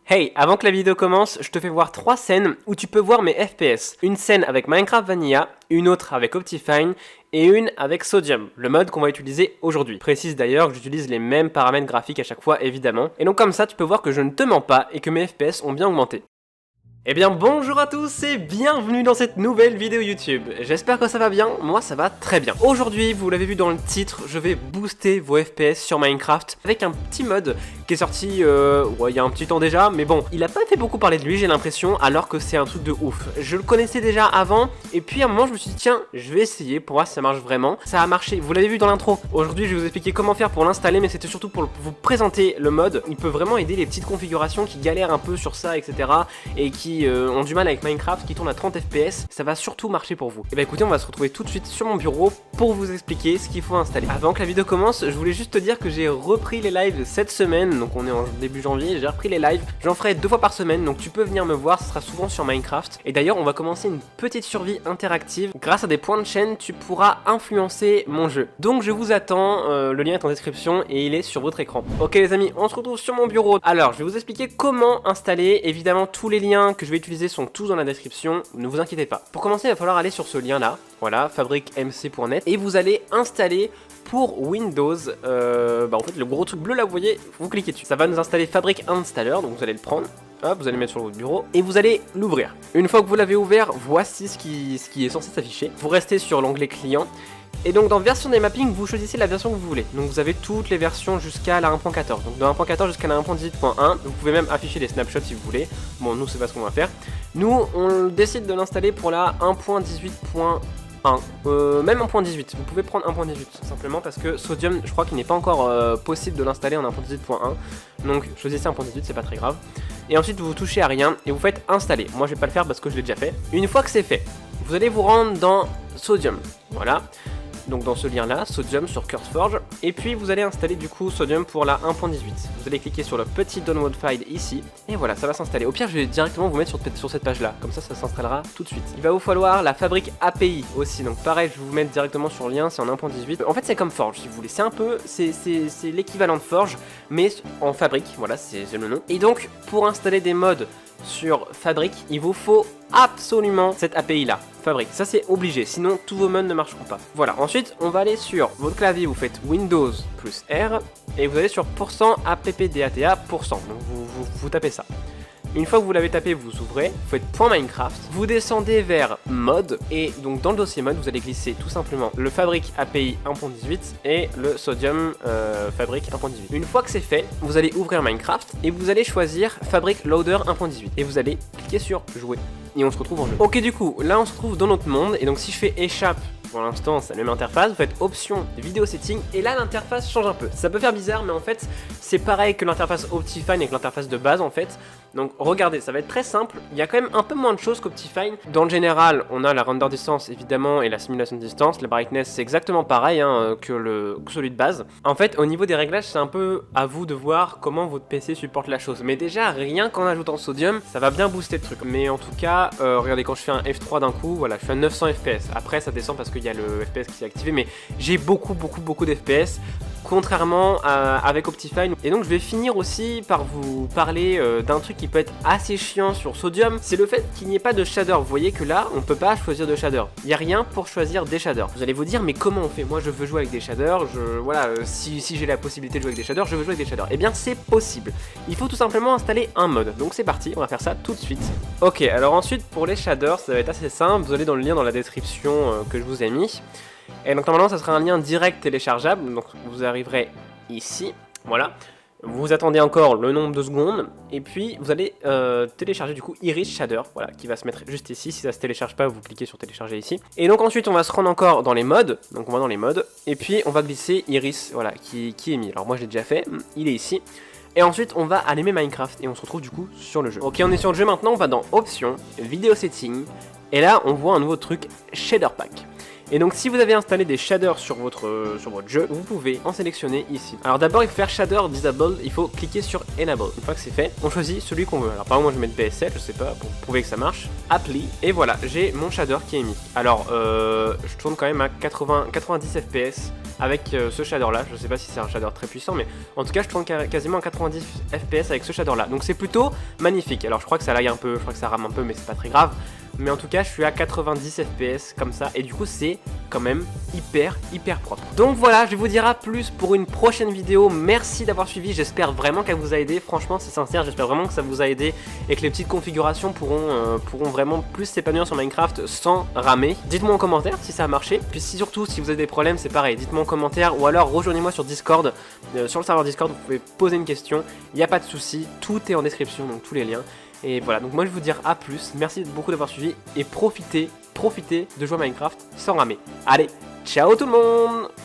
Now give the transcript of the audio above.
Hey, avant que la vidéo commence, je te fais voir 3 scènes où tu peux voir mes FPS. Une scène avec Minecraft Vanilla, une autre avec Optifine et une avec Sodium, le mode qu'on va utiliser aujourd'hui. Précise d'ailleurs que j'utilise les mêmes paramètres graphiques à chaque fois évidemment. Et donc comme ça tu peux voir que je ne te mens pas et que mes FPS ont bien augmenté. Eh bien bonjour à tous et bienvenue dans cette nouvelle vidéo YouTube. J'espère que ça va bien, moi ça va très bien. Aujourd'hui, vous l'avez vu dans le titre, je vais booster vos FPS sur Minecraft avec un petit mode qui est sorti il y a un petit temps déjà, mais bon, il a pas fait beaucoup parler de lui j'ai l'impression, alors que c'est un truc de ouf. Je le connaissais déjà avant, et puis à un moment je me suis dit tiens, je vais essayer pour voir si ça marche vraiment. Ça a marché, vous l'avez vu dans l'intro. Aujourd'hui je vais vous expliquer comment faire pour l'installer, mais c'était surtout pour vous présenter le mode. Il peut vraiment aider les petites configurations qui galèrent un peu sur ça, etc. et qui ont du mal avec Minecraft, qui tourne à 30 FPS, ça va surtout marcher pour vous. Et bah écoutez, on va se retrouver tout de suite sur mon bureau pour vous expliquer ce qu'il faut installer. Avant que la vidéo commence, je voulais juste te dire que j'ai repris les lives cette semaine, donc on est en début janvier, j'ai repris les lives, j'en ferai 2 fois par semaine, donc tu peux venir me voir, ce sera souvent sur Minecraft. Et d'ailleurs, on va commencer une petite survie interactive, grâce à des points de chaîne, tu pourras influencer mon jeu. Donc je vous attends, le lien est en description et il est sur votre écran. Ok les amis, on se retrouve sur mon bureau. Alors, je vais vous expliquer comment installer, évidemment tous les liens que je vais utiliser sont tous dans la description, ne vous inquiétez pas. Pour commencer, il va falloir aller sur ce lien là, voilà, fabriquemc.net, et vous allez installer pour Windows, en fait le gros truc bleu là, vous voyez, vous cliquez dessus. Ça va nous installer Fabric Installer, donc vous allez le prendre, hop, vous allez le mettre sur votre bureau, et vous allez l'ouvrir. Une fois que vous l'avez ouvert, voici ce qui est censé s'afficher. Vous restez sur l'onglet client, et donc dans version des mappings, vous choisissez la version que vous voulez. Donc vous avez toutes les versions jusqu'à la 1.14. Donc de 1.14 jusqu'à la 1.18.1. Vous pouvez même afficher des snapshots si vous voulez. Bon, nous c'est pas ce qu'on va faire. Nous, on décide de l'installer pour la 1.18.1. Même 1.18, vous pouvez prendre 1.18 simplement parce que Sodium, je crois qu'il n'est pas encore possible de l'installer en 1.18.1. Donc choisissez 1.18, c'est pas très grave. Et ensuite vous touchez à rien et vous faites installer. Moi je vais pas le faire parce que je l'ai déjà fait. Une fois que c'est fait, vous allez vous rendre dans Sodium. Voilà. Donc dans ce lien là, Sodium sur CurseForge, et puis vous allez installer du coup Sodium pour la 1.18. Vous allez cliquer sur le petit download file ici, et voilà, ça va s'installer. Au pire, je vais directement vous mettre sur cette page là, comme ça s'installera tout de suite. Il va vous falloir la Fabric API aussi, donc pareil, je vais vous mettre directement sur le lien, c'est en 1.18. En fait c'est comme Forge si vous voulez, c'est un peu, c'est l'équivalent de Forge, mais en Fabric, voilà, c'est le nom. Et donc pour installer des mods sur Fabric, il vous faut absolument cette API là, Fabric, ça c'est obligé, sinon tous vos mods ne marcheront pas. Voilà, ensuite on va aller sur votre clavier, vous faites Windows plus R, et vous allez sur %appdata%, donc vous tapez ça. Une fois que vous l'avez tapé, vous ouvrez, vous faites .minecraft, vous descendez vers mode, et donc dans le dossier mode, vous allez glisser tout simplement le Fabric API 1.18 et le Sodium Fabric 1.18. Une fois que c'est fait, vous allez ouvrir Minecraft, et vous allez choisir Fabric Loader 1.18, et vous allez cliquer sur jouer, et on se retrouve en jeu. Ok, du coup, là on se trouve dans notre monde, et donc si je fais échappe, pour l'instant c'est la même interface, vous faites option vidéo setting, et là l'interface change un peu. Ça peut faire bizarre, mais en fait c'est pareil que l'interface Optifine avec l'interface de base en fait. Donc regardez, ça va être très simple, il y a quand même un peu moins de choses qu'Optifine. Dans le général, on a la render distance évidemment et la simulation distance, la brightness c'est exactement pareil que celui de base. En fait au niveau des réglages c'est un peu à vous de voir comment votre PC supporte la chose. Mais déjà rien qu'en ajoutant Sodium, ça va bien booster le truc. Mais en tout cas, regardez, quand je fais un F3 d'un coup, voilà, je fais à 900 FPS. Après ça descend parce qu'il y a le FPS qui s'est activé, mais j'ai beaucoup d'FPS. Contrairement avec Optifine. Et donc je vais finir aussi par vous parler d'un truc qui peut être assez chiant sur Sodium, c'est le fait qu'il n'y ait pas de shader. Vous voyez que là on peut pas choisir de shader, il n'y a rien pour choisir des shaders. Vous allez vous dire mais comment on fait? Moi je veux jouer avec des shaders, si j'ai la possibilité de jouer avec des shaders, je veux jouer avec des shaders. Et bien c'est possible, il faut tout simplement installer un mode. Donc c'est parti, on va faire ça tout de suite. Ok, alors ensuite pour les shaders ça va être assez simple, vous allez dans le lien dans la description que je vous ai mis. Et donc normalement ça sera un lien direct téléchargeable, donc vous arriverez ici, voilà. Vous attendez encore le nombre de secondes, et puis vous allez télécharger du coup Iris Shader, voilà, qui va se mettre juste ici. Si ça se télécharge pas, vous cliquez sur télécharger ici. Et donc ensuite on va se rendre encore dans les modes, donc on va dans les modes, et puis on va glisser Iris, voilà, qui est mis. Alors moi je l'ai déjà fait, il est ici. Et ensuite on va allumer Minecraft, et on se retrouve du coup sur le jeu. Ok, on est sur le jeu maintenant, on va dans Options, Vidéo Setting, et là on voit un nouveau truc, Shader Pack. Et donc si vous avez installé des shaders sur votre jeu, vous pouvez en sélectionner ici. Alors d'abord il faut faire shader disable, il faut cliquer sur enable. Une fois que c'est fait, on choisit celui qu'on veut. Alors par exemple moi je vais mettre BSL, je sais pas, pour prouver que ça marche. Apply, et voilà, j'ai mon shader qui est mis. Alors je tourne quand même à 90 FPS. avec ce shader là. Je sais pas si c'est un shader très puissant, mais en tout cas je tourne quasiment à 90 fps avec ce shader là. Donc c'est plutôt magnifique. Alors je crois que ça lag un peu, je crois que ça rame un peu, mais c'est pas très grave. Mais en tout cas je suis à 90 fps comme ça, et du coup c'est quand même hyper propre. Donc voilà, je vais vous dire à plus pour une prochaine vidéo. Merci d'avoir suivi, j'espère vraiment qu'elle vous a aidé. Franchement c'est sincère, j'espère vraiment que ça vous a aidé et que les petites configurations pourront vraiment plus s'épanouir sur Minecraft sans ramer. Dites-moi en commentaire si ça a marché, puis surtout si vous avez des problèmes c'est pareil, dites-moi en commentaire, ou alors rejoignez-moi sur Discord, sur le serveur Discord, vous pouvez poser une question, il n'y a pas de souci, tout est en description, donc tous les liens. Et voilà, donc moi je vais vous dire à plus, merci beaucoup d'avoir suivi, et profitez de jouer à Minecraft sans ramer. Allez, ciao tout le monde!